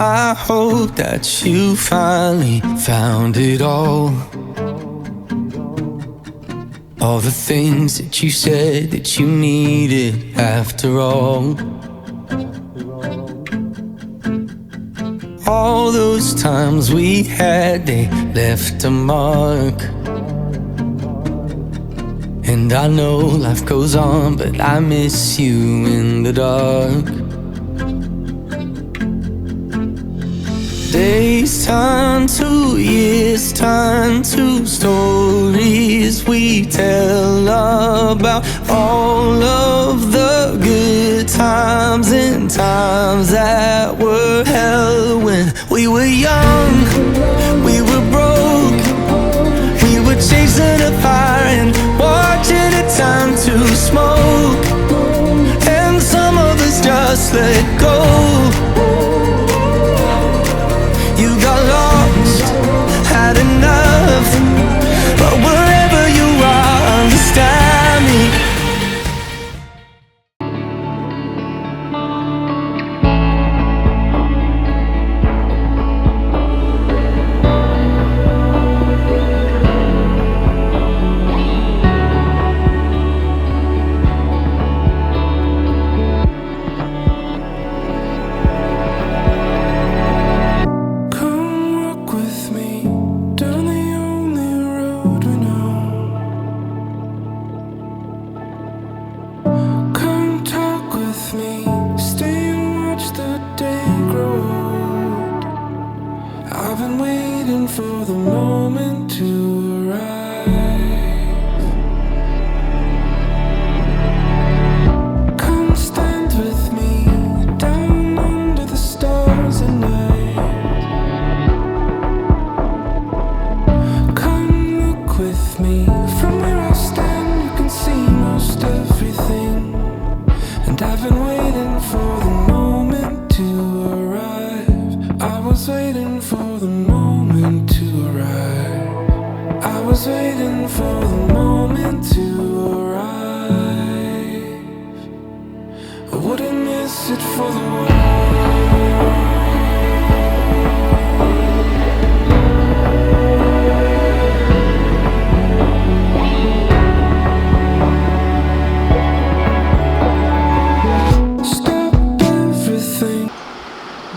I hope that you finally found it all. All the things that you said that you needed after all. All those times we had, they left a mark. And I know life goes on, but I miss you in the dark. Days turn to years, turn to stories we tell about all of the good times and times that were hell when we were young, we were broke, we were chasing a fire and watching it turn to smoke, and some of us just let go. You got lost, had enough, but wherever you are, understand me. I've been waiting for the moment to arrive. Come stand with me down under the stars at night. Come look with me from where I stand. You can see most everything. And I've been waiting for the moment to arrive. I was waiting for the moment to arrive. I was waiting for the moment to arrive. I wouldn't miss it for the world.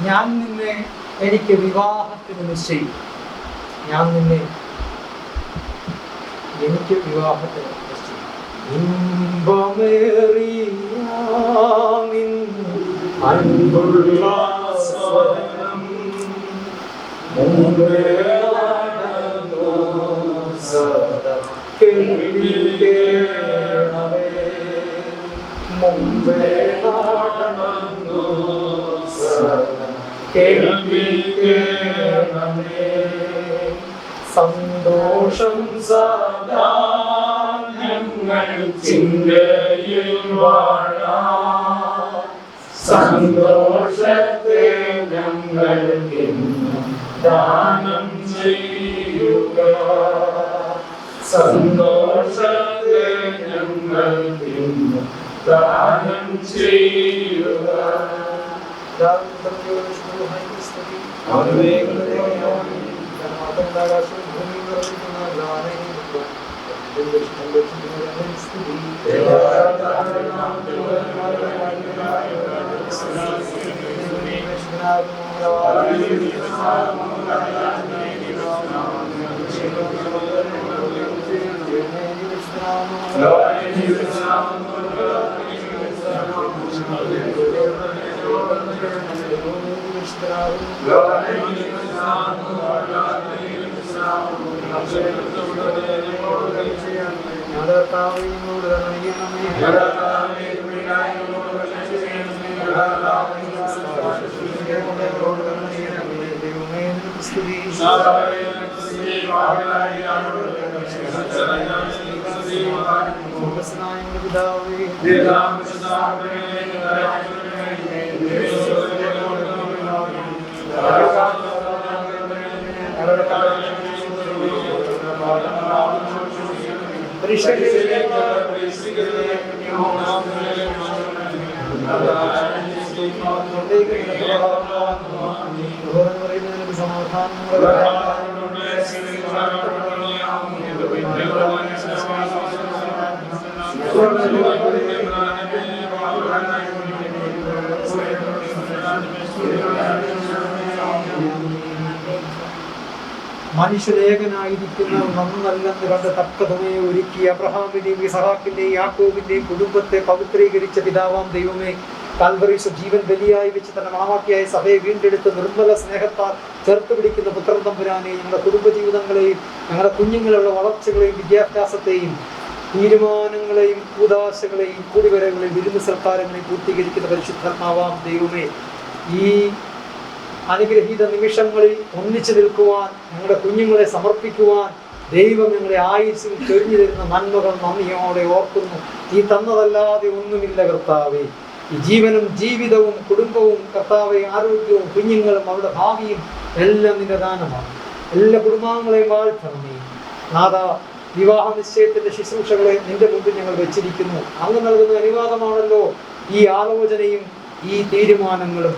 ഞാൻ നിന്നെ എനിക്ക് വിവാഹത്തിന് നിശ്ചയിക്കും. ഞാൻ നിന്നെ എനിക്ക് വിവാഹത്തിന് നിശ്ചയിക്കും. ഇമ്പമേറിയ അൻപുള്ള സ്വരം മുമ്പേ നടന്നു സദാ കേൾവിക്കേണമേ. മുമ്പേ നടന്നു സദാ കേൾവിക്കേണമേ. സന്തോഷം സദാ ഞങ്ങൾ ചിന്തയിൽ വാഴാം. സന്തോഷത്തെ ഞങ്ങൾ ഇന്നും ദാനം ചെയ്യുക. സന്തോഷത്തെ ഞങ്ങൾ ഇന്നും ദാനം ചെയ്യുക. മനുഷ്യലേഖനായിരിക്കുന്ന നന്നല്ലെന്ന് കണ്ട് തക്കതുമേ ഒരുക്കി അബ്രഹാമിന്റെയും ഇസഹാക്കിന്റെയും യാക്കോബിന്റെയും കുടുംബത്തെ പവിത്രീകരിച്ച പിതാവാം ദൈവമേ, കാൽവറീസ് ജീവൻ ബലിയായി വെച്ച് തന്നെ മണവാട്ടിയായ സഭയെ വീണ്ടെടുത്ത് നിർമ്മല സ്നേഹത്താൽ ചേർത്ത് പിടിക്കുന്ന പുത്രൻ തമ്പുരാനെ, ഞങ്ങളുടെ കുടുംബജീവിതങ്ങളെയും ഞങ്ങളുടെ കുഞ്ഞുങ്ങളുടെ വളർച്ചകളെയും വിദ്യാഭ്യാസത്തെയും തീരുമാനങ്ങളെയും കൂതാശകളെയും കൂടിവരവുകളെയും വിരുന്ന് സൽക്കാരങ്ങളെയും പൂർത്തീകരിക്കുന്ന പരിശുദ്ധാത്മാവാം ദൈവമേ, ഈ അനുഗ്രഹീത നിമിഷങ്ങളിൽ ഒന്നിച്ചു നിൽക്കുവാൻ, ഞങ്ങളുടെ കുഞ്ഞുങ്ങളെ സമർപ്പിക്കുവാൻ ദൈവം ഞങ്ങളെ ആയുസ്സിൽ ചൊരിഞ്ഞു തരുന്ന നന്മകൾ നന്ദിയോടെ ഓർക്കുന്നു. ഈ തന്നതല്ലാതെ ഒന്നുമില്ല കർത്താവേ. ഈ ജീവനും ജീവിതവും കുടുംബവും കർത്താവെ, ആരോഗ്യവും കുഞ്ഞുങ്ങളും അവരുടെ ഭാവിയും എല്ലാം നിന്റെ ദാനമാണ്. എല്ലാ കുടുംബാംഗങ്ങളെയും വാഴ്ത്തണമേ നാഥ. വിവാഹ നിശ്ചയത്തിന്റെ ശുശ്രൂഷകളെ നിന്റെ മുമ്പിൽ ഞങ്ങൾ വെച്ചിരിക്കുന്നു. അങ്ങ് നൽകുന്ന അനുവാദമാണല്ലോ ഈ ആലോചനയും ഈ തീരുമാനങ്ങളും.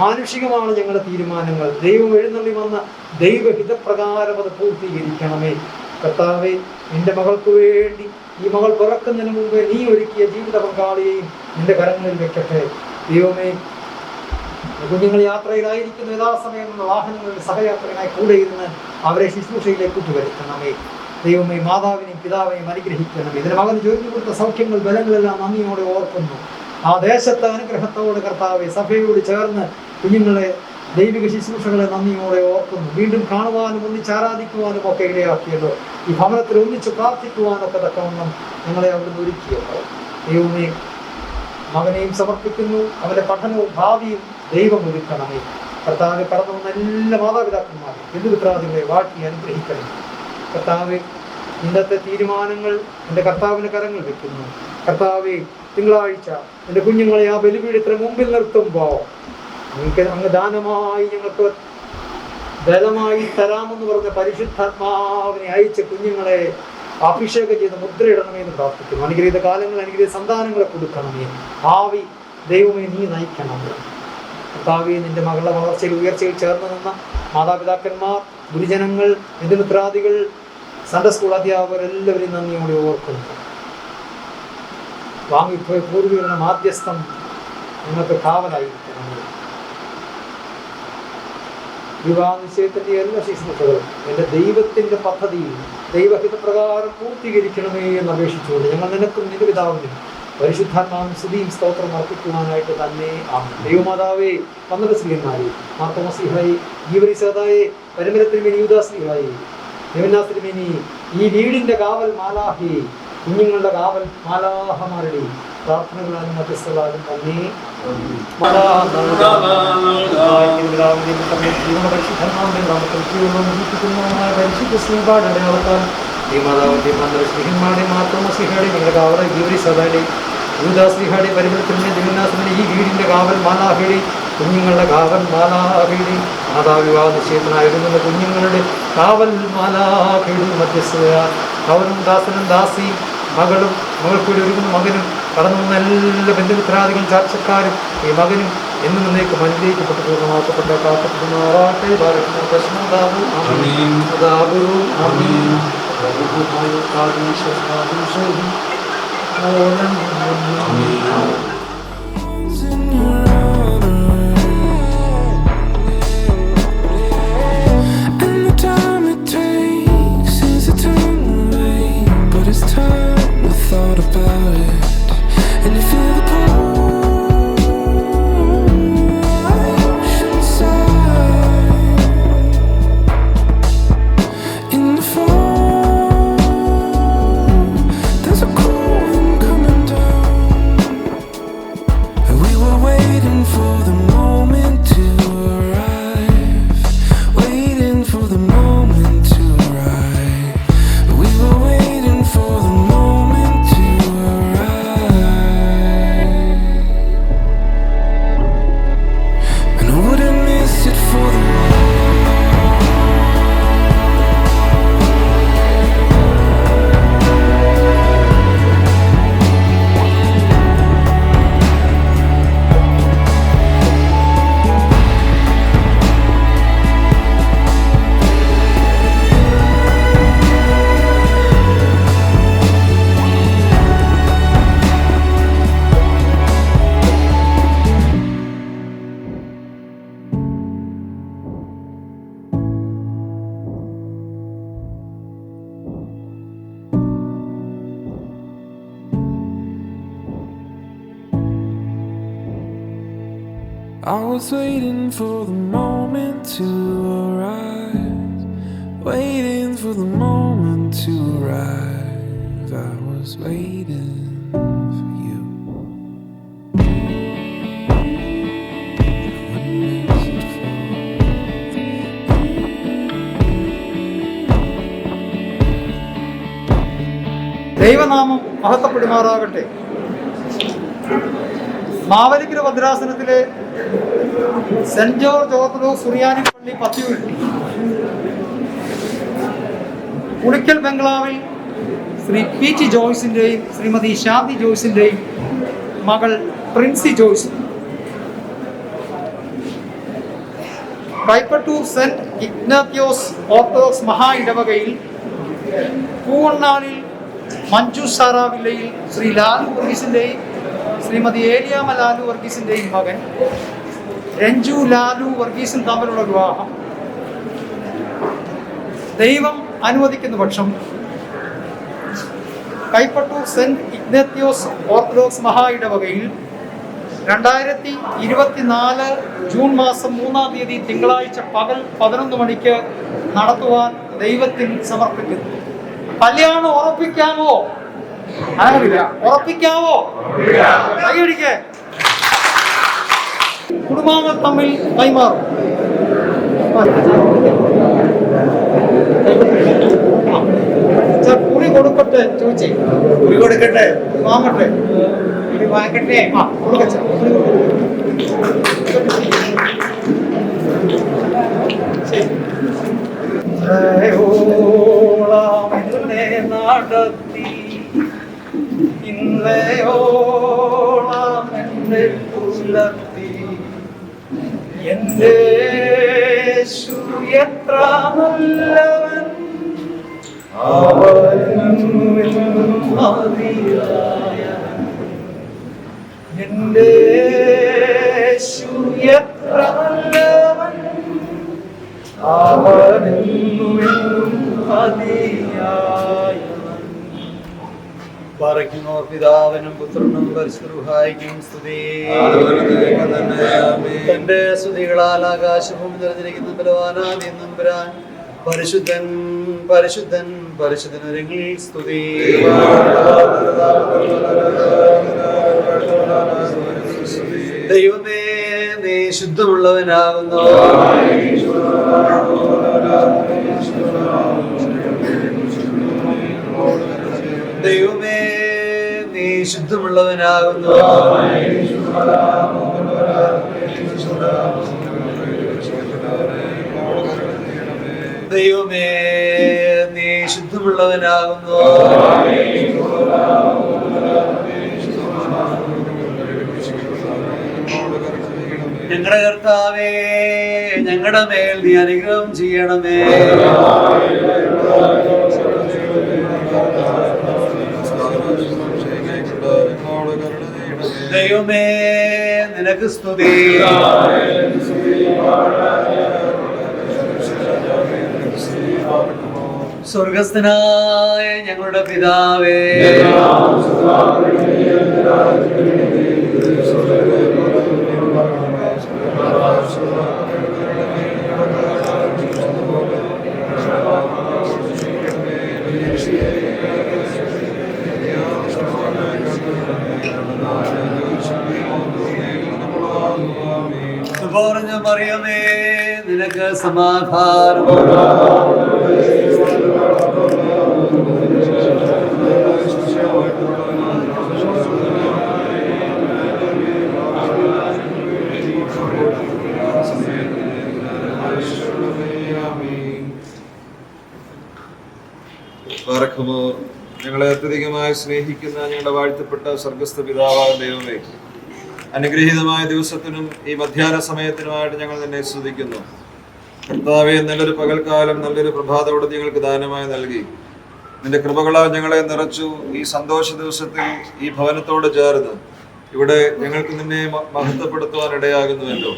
മാനുഷികമാണ് ഞങ്ങളുടെ തീരുമാനങ്ങൾ. ദൈവം എഴുന്നള്ളി വന്ന ദൈവഹിതപ്രകാരം അത് പൂർത്തീകരിക്കണമേ കർത്താവെ. നിന്റെ മകൾക്ക് വേണ്ടി, ഈ മകൾ പിറക്കുന്നതിന് മുമ്പേ നീ ഒരുക്കിയ ജീവിത പങ്കാളിയെയും നിന്റെ കരങ്ങളിൽ വെക്കട്ടെ ദൈവമേ. കുഞ്ഞുങ്ങൾ യാത്രയിലായിരിക്കുന്ന യഥാസമയമുള്ള വാഹനങ്ങളുടെ സഹയാത്രനായി കൂടെ ഇരുന്ന് അവരെ ശുശ്രൂഷയിലേക്ക് കൂട്ടുവരുത്തണമേ ദൈവമേ. മാതാവിനെയും പിതാവിനെയും അനുഗ്രഹിക്കണമേ. ഇതിന് മകന് ജോലി കൊടുത്ത സൗഖ്യങ്ങൾ ബലങ്ങളെല്ലാം നന്ദിയോടെ ഓർക്കുന്നു. ആ ദേശത്തെ അനുഗ്രഹത്തോടെ കർത്താവെ, സഭയോട് ചേർന്ന് കുഞ്ഞുങ്ങളെ ദൈവിക ശുശ്രൂഷകളെ നന്ദിയോടെ ഓർക്കുന്നു. വീണ്ടും കാണുവാനും ഒന്നിച്ച് ആരാധിക്കുവാനും ഒക്കെ ഇടയാക്കിയല്ലോ. ഈ ഭവനത്തിൽ ഒന്നിച്ച് പ്രാർത്ഥിക്കുവാനൊക്കെ തക്കവണ്ണം ഞങ്ങളെ അവിടുന്ന് ഒരുക്കിയല്ലോ ദൈവമേ. മകനെയും സമർപ്പിക്കുന്നു. അവന്റെ പഠനവും ഭാവിയും ദൈവം ഒരുക്കണമേ കർത്താവെ. കടന്നു വന്ന എല്ലാ മാതാപിതാക്കന്മാരും ബന്ധുമിത്രാദികളെ വാഴ്ത്തി അനുഗ്രഹിക്കണം കർത്താവെ. ഇന്നത്തെ തീരുമാനങ്ങൾ എൻ്റെ കർത്താവിൻ്റെ കരങ്ങൾ വെക്കുന്നു കർത്താവെ. തിങ്കളാഴ്ച എൻ്റെ കുഞ്ഞുങ്ങളെ ആ ബലിപീഠത്തിന് മുമ്പിൽ നിർത്തുമ്പോൾ അങ്ങ് ദാനമായി ഞങ്ങൾക്ക് ബലമായി തരാമെന്ന് പറഞ്ഞ പരിശുദ്ധാത്മാവിനെ അയച്ച കുഞ്ഞുങ്ങളെ അഭിഷേകം ചെയ്ത് മുദ്രയിടണമേ എന്ന് പ്രാർത്ഥിക്കുന്നു. അനുഗ്രഹീത കാലങ്ങൾ, അനുഗ്രഹീത സന്താനങ്ങളെ കൊടുക്കണമേ. ഭാവി ദൈവമേ നീ നയിക്കണമേ കർത്താവെ. നിന്റെ മകളുടെ വളർച്ചയിൽ ഉയർച്ചയിൽ ചേർന്ന് നിന്ന മാതാപിതാക്കന്മാർ, ഗുരുജനങ്ങൾ, ബന്ധുമിത്രാദികൾ, സൺഡേ സ്കൂൾ അധ്യാപകർ എല്ലാവരെയും നന്ദിയോടെ ഓർക്കുന്നു. വാങ്ങിപ്പോയ പൂർവികളുടെ മാധ്യസ്ഥം നിങ്ങൾക്ക് കാവലായിരിക്കണം. വിവാഹ നിശ്ചയത്തിൻ്റെ എല്ലാ ശുശ്രൂഷകളും എൻ്റെ ദൈവത്തിൻ്റെ പദ്ധതിയിൽ ദൈവഹിതപ്രകാരം പൂർത്തീകരിക്കണമേ എന്ന് അപേക്ഷിച്ചുകൊണ്ട് ഞങ്ങൾ നിനക്കും നിന്റെ പിതാവിനും പരിശുദ്ധാത്മാവും സ്തുതിയും സ്തോത്രം അർപ്പിക്കുവാനായിട്ട് തന്നെ ആമേൻ. ദൈവമാതാവേ, 12 ശ്രീഹന്മാരെ, മാർത്തോമസ്ലീഹായെ, ഗീവരീസദായെ, പരിമലത്തിരുമേനി യൂദാസ്ലീഹായെ, ദേവനാസ്തിരുമേനി, ഈ വീടിൻ്റെ കാവൽ മാലാഹി, കുഞ്ഞുങ്ങളുടെ കാവൽ മാലാഹമാരുടെ പ്രാർത്ഥനകളാലും മധ്യസ്ഥകളാലും തന്നെ പരിശുദ്ധ സ്നേഹപാടുടെ അളത്താൽ ദേവമാതാവിൻ്റെ 12 ശ്രീഹന്മാരുടെ, മാർത്തോമസ്ലീഹായുടെ, ഞങ്ങളുടെ കാവൽ ഗീവരീസദായുടെ, യൂദാസ്ലീഹായുടെ, പരിമലത്തിരുമേനി, ദേവനാസ്തിരുമേനി, ഈ വീടിൻ്റെ കാവൽ മാലാഹയുടെ, കുഞ്ഞുങ്ങളുടെ കാവൽ മാലാഹയുടെ, മാതാവിവാഹ നിശ്ചയത്തിനായിരുന്ന കുഞ്ഞുങ്ങളുടെ കാവൽ മാലാഹയുടെ മധ്യസ്ഥതയാൽ അവനും ദാസനും ദാസിയും മകളും മകൾക്കൂടി ഒരുങ്ങുന്ന മകനും കടന്നു വന്ന എല്ലാ ബന്ധുമിത്രാദികളും ചാർച്ചക്കാരും ഈ മകനും എന്നും എന്നേക്കും അനുഗ്രഹിക്കപ്പെട്ട് പൂർണ്ണമാക്കപ്പെട്ട കാക്കപ്പെടുമാറാട്ടെ. Thought about it, and you feel the push inside. In the fall, there's a cold wind coming down. I was waiting for the moment to arise, waiting for the moment to arrive. I was waiting for you. ദൈവനാമം മഹത്വപ്പെടുമാറാകട്ടെ. Mavelikara ഭദ്രാസനത്തിലെ saint George orthodox സുറിയാനി പള്ളി പത്തിയൂരിൽ പുളിക്കൽ ബംഗ്ലാവിൽ Shri P T ജോയ്സിൻ്റെയും Shrimati ശാന്തി ജോയ്സിൻ്റെയും മകൾ Princy Joyce, Kaipattoor saint Ignatios orthodox മഹാ ഇടവകയിൽ പൂവണ്ണാലിൽ Manju Sarah വില്ലയിൽ Shri Lalu വർഗീസിൻ്റെയും Shrimati Eliyamma Lalu വർഗീസിൻ്റെയും മകൻ രഞ്ജു ലാലു വർഗീസും തമ്മിലുള്ള വിവാഹം ദൈവം അനുവദിക്കുന്ന പക്ഷം കൈപ്പട്ടൂർ സെന്റ് ഇഗ്നാത്യോസ് ഓർത്തഡോക്സ് മഹാ ഇടവകയിൽ 2024 ജൂൺ മാസം 3-ാം തീയതി തിങ്കളാഴ്ച പകൽ 11 മണിക്ക് നടത്തുവാൻ ദൈവത്തിൽ സമർപ്പിക്കുന്നു. കല്യാണം ഉറപ്പിക്കാമോ? അങ്ങനെയില്ല, ഉറപ്പിക്കാമോ? കൈയടിക്ക്. കുടുംബാംഗങ്ങൾ തമ്മിൽ കൈമാറും. കുറി കൊടുക്കട്ടെ ചോദിച്ചേ. കുറി കൊടുക്കട്ടെ, വാങ്ങട്ടെ, കുറി വാങ്ങട്ടെ. ആ കൊടുക്കച്ച നടത്തി ഇന്നയോളം എന്നെ പുലർത്തി എന്റെ യേശു എത്ര നല്ലവൻ, എന്റെ യേശു എത്ര നല്ലവൻ, പാറയ്ക്കുന്നോർ പിതാവിനും പുത്രനും പരിശുദ്ധനും സ്തുതി. തന്റെ സ്തുതികളാൽ ആകാശവും നിറഞ്ഞിരിക്കുന്ന ബലവാനാദി നമ്പുരാൻ പരിശുദ്ധൻ പരിശുദ്ധൻ പരിശുദ്ധനൊരുങ്ങിൽ സ്തുതി. ദൈവമേ, നീ ശുദ്ധമുള്ളവനാകുന്നു. ദൈവമേ, നീ ശുദ്ധമുള്ളവനാകുന്നു. ദൈവമേ, നീ ശുദ്ധമുള്ളവനാകുന്നു. ഞങ്ങളുടെ കർത്താവേ, ഞങ്ങളുടെ മേൽ നീ അനുഗ്രഹം ചെയ്യണമേ. ദൈവമേ, നിനക്ക് സ്തുതി. സ്വർഗസ്ഥനായ ഞങ്ങളുടെ പിതാവേ, പറഞ്ഞ മറിയമേ, നിനക്ക് സമാധാനം. ഞങ്ങളെ അത്യധികമായി സ്നേഹിക്കുന്ന ഞങ്ങളുടെ വാഴ്ത്തപ്പെട്ട സ്വർഗസ്ഥ പിതാവായ ദൈവമേ, അനുഗ്രഹീതമായ ദിവസത്തിനും ഈ മധ്യാഹ്ന സമയത്തിനുമായിട്ട് ഞങ്ങൾ നിന്നെ സ്തുതിക്കുന്നു. കർത്താവേ, നല്ലൊരു പകൽക്കാലം, നല്ലൊരു പ്രഭാതോടെ ഞങ്ങൾക്ക് ദാനമായി നൽകി. നിന്റെ കൃപകളാൽ ഞങ്ങളെ നിറച്ചു. ഈ സന്തോഷ ദിവസത്തിൽ ഈ ഭവനത്തോട് ചേർന്ന് ഇവിടെ ഞങ്ങൾക്ക് നിന്നെ മഹത്വപ്പെടുത്തുവാൻ ഇടയാകുന്നുവല്ലോ.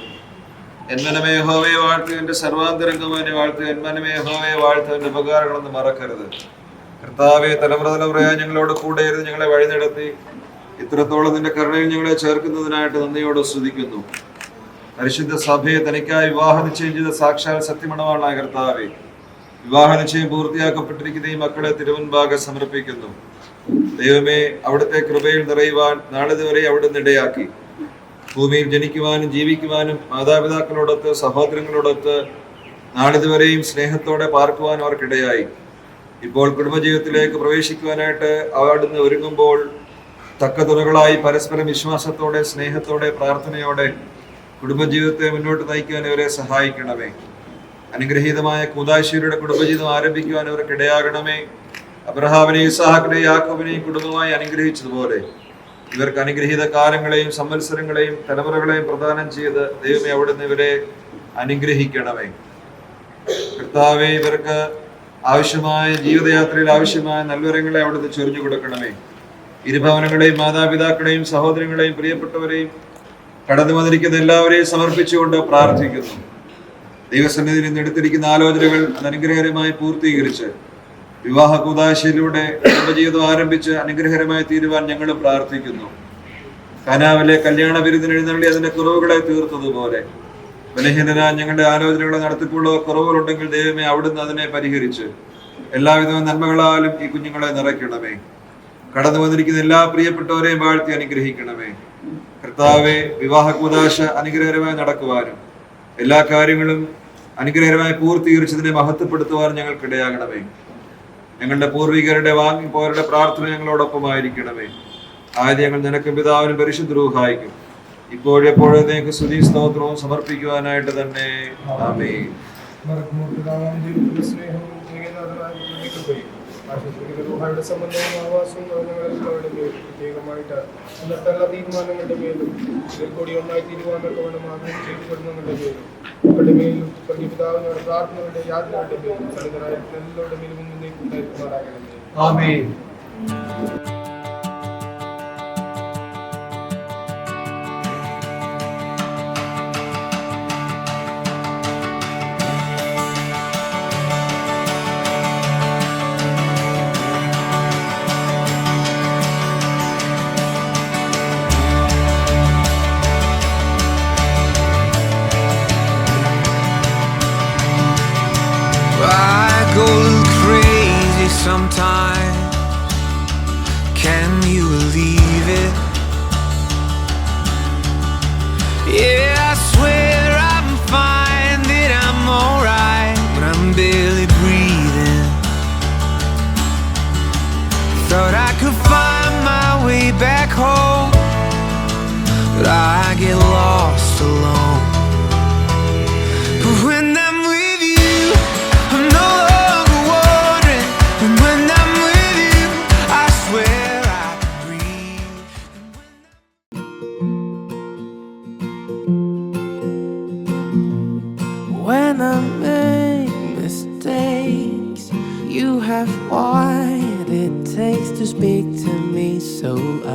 എന്മനമേ യഹോവയെ വാഴ്ത്തു, എൻ്റെ സർവാന്തരംഗമനെ വാഴ്ത്തു. എന്മനമേ യഹോവയെ വാഴ്ത്തു, എൻ്റെ ഉപകാരങ്ങളൊന്നും മറക്കരുത്. കർത്താവെ, തലമുറയായി ഞങ്ങളോട് കൂടെ ഇരുന്ന് ഞങ്ങളെ വഴി നടത്തി ഇത്രത്തോളം നിന്റെ കരുണയിൽ ഞങ്ങളെ ചേർക്കുന്നതിനായിട്ട് നന്ദിയോടെ സ്തുതിക്കുന്നു. പരിശുദ്ധ സഭയെ തനിക്കായി വിവാഹ നിശ്ചയം ചെയ്ത സാക്ഷാൽ സത്യമണവാളായ കർത്താവേ, വിവാഹ നിശ്ചയം പൂർത്തിയാക്കപ്പെട്ടിരിക്കുന്ന ഈ മക്കളെ തിരുമുൻപാകെ സമർപ്പിക്കുന്നു. ദൈവമേ, അവിടുത്തെ കൃപയിൽ നിറയുവാൻ നാളിതുവരെ അവിടുന്ന് ഇടയാക്കി. ഭൂമിയിൽ ജനിക്കുവാനും ജീവിക്കുവാനും മാതാപിതാക്കളോടൊത്ത് സഹോദരങ്ങളോടൊത്ത് നാളിതുവരെയും സ്നേഹത്തോടെ പാർക്കുവാനും അവർക്കിടയായി. ഇപ്പോൾ കുടുംബജീവിതത്തിലേക്ക് പ്രവേശിക്കുവാനായിട്ട് അവിടുന്ന് ഒരുങ്ങുമ്പോൾ തക്ക തുണകളായി പരസ്പരം വിശ്വാസത്തോടെ സ്നേഹത്തോടെ പ്രാർത്ഥനയോടെ കുടുംബജീവിതത്തെ മുന്നോട്ട് നയിക്കുവാൻ ഇവരെ സഹായിക്കണമേ. അനുഗ്രഹീതമായ കൂദാശിയുടെ കുടുംബജീവിതം ആരംഭിക്കുവാൻ അവർക്ക് ഇടയാകണമേ. അബ്രഹാമിനെയും ഇസ്ഹാക്കിനെയും യാക്കോബിനെയും കുടുംബമായി അനുഗ്രഹിച്ചതുപോലെ ഇവർക്ക് അനുഗ്രഹീത കാലങ്ങളെയും സംവത്സരങ്ങളെയും തലമുറകളെയും പ്രദാനം ചെയ്ത് ദൈവമേ അവിടുന്ന് ഇവരെ അനുഗ്രഹിക്കണമേ. കർത്താവേ, ഇവർക്ക് ആവശ്യമായ ജീവിതയാത്രയിൽ ആവശ്യമായ നൽവരങ്ങളെ അവിടുന്ന് ചൊരിഞ്ഞു കൊടുക്കണമേ. ഇരുഭവനങ്ങളെയും മാതാപിതാക്കളെയും സഹോദരങ്ങളെയും പ്രിയപ്പെട്ടവരെയും കടന്നു വന്നിരിക്കുന്ന എല്ലാവരെയും സമർപ്പിച്ചുകൊണ്ട് പ്രാർത്ഥിക്കുന്നു. ദൈവസന്നിധിയിൽ നിന്ന് എടുത്തിരിക്കുന്ന ആലോചനകൾ അത് അനുഗ്രഹകരമായി പൂർത്തീകരിച്ച് വിവാഹ കൂദാശയിലൂടെ കുടുംബജീവിതം ആരംഭിച്ച് അനുഗ്രഹകരമായി തീരുവാൻ ഞങ്ങൾ പ്രാർത്ഥിക്കുന്നു. കനാവിലെ കല്യാണ വിരുന്നിന് എഴുന്നള്ളി അതിന്റെ കുറവുകളെ തീർത്തതുപോലെ ബലഹീനരായ ഞങ്ങളുടെ ആലോചനകളെ നടത്തിപ്പുള്ള കുറവുകളുണ്ടെങ്കിൽ ദൈവമേ അവിടുന്ന് അതിനെ പരിഹരിച്ച് എല്ലാവിധ നന്മകളാലും ഈ കുഞ്ഞുങ്ങളെ നിറയ്ക്കണമേ. കടന്നു വന്നിരിക്കുന്ന എല്ലാ പ്രിയപ്പെട്ടവരെയും വാഴ്ത്തി അനുഗ്രഹിക്കണമേ. കർത്താവെ, വിവാഹ കൂദാശ അനുഗ്രഹകരമായി നടക്കുവാനും എല്ലാ കാര്യങ്ങളും അനുഗ്രഹകരമായി പൂർത്തീകരിച്ചതിനെ മഹത്വപ്പെടുത്തുവാനും ഞങ്ങൾക്കിടയാകണമേ. ഞങ്ങളുടെ പൂർവികരുടെ വാങ്ങിപ്പോരുടെ പ്രാർത്ഥന ഞങ്ങളോടൊപ്പമായിരിക്കണമേ. ആദ്യം ഞങ്ങൾ നിനക്കും പിതാവിനും പരിശുദ്ധ റൂഹായിക്കും ഇപ്പോഴെപ്പോഴത്തേക്ക് സ്തുതി സ്തോത്രവും സമർപ്പിക്കുവാനായിട്ട് തന്നെ. ആമേൻ. സംബന്ധവും ആവാസവും പ്രത്യേകമായിട്ട് ഇന്നത്തെ തീരുമാനങ്ങളുടെ മേലും കൂടി ഒന്നായി തീരുമാനമൊക്കെ വേണം ആഗ്രഹം ചെയ്യപ്പെടുന്നവരുടെ മേലും അവരുടെ മേലും പിതാവിനോട് പ്രാർത്ഥനകളുടെ യാത്രകളുടെ മേലും സന്നിധനായ എല്ലാവരുടെ മേലും മുന്നേക്ക് ഉണ്ടായിരിക്കുമാറാകണമേ. ആമേൻ. Sometimes, can you believe it? Yeah, I swear I'm fine, that I'm alright, but I'm barely breathing. Thought I could find my way back home, but I get lost alone. But when I'm with you, I'm no longer wondering. And when I'm with you, I swear I can breathe. When I make mistakes, you have what it takes to speak to me so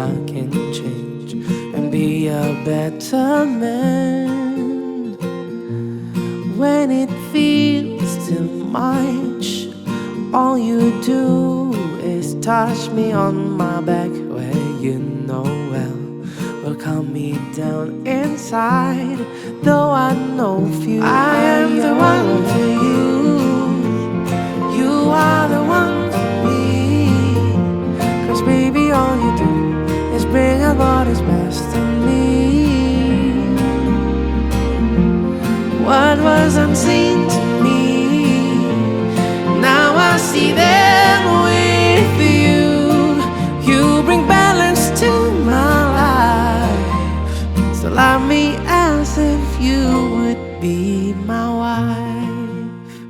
I can change and be a better man. When it feels too much, all you do is touch me on my back where you know well will calm me down inside. Though I know few, I am the one for you. You are the one for me. 'Cause baby, all you do is bring out what is best in me. What was unseen to me, now I see that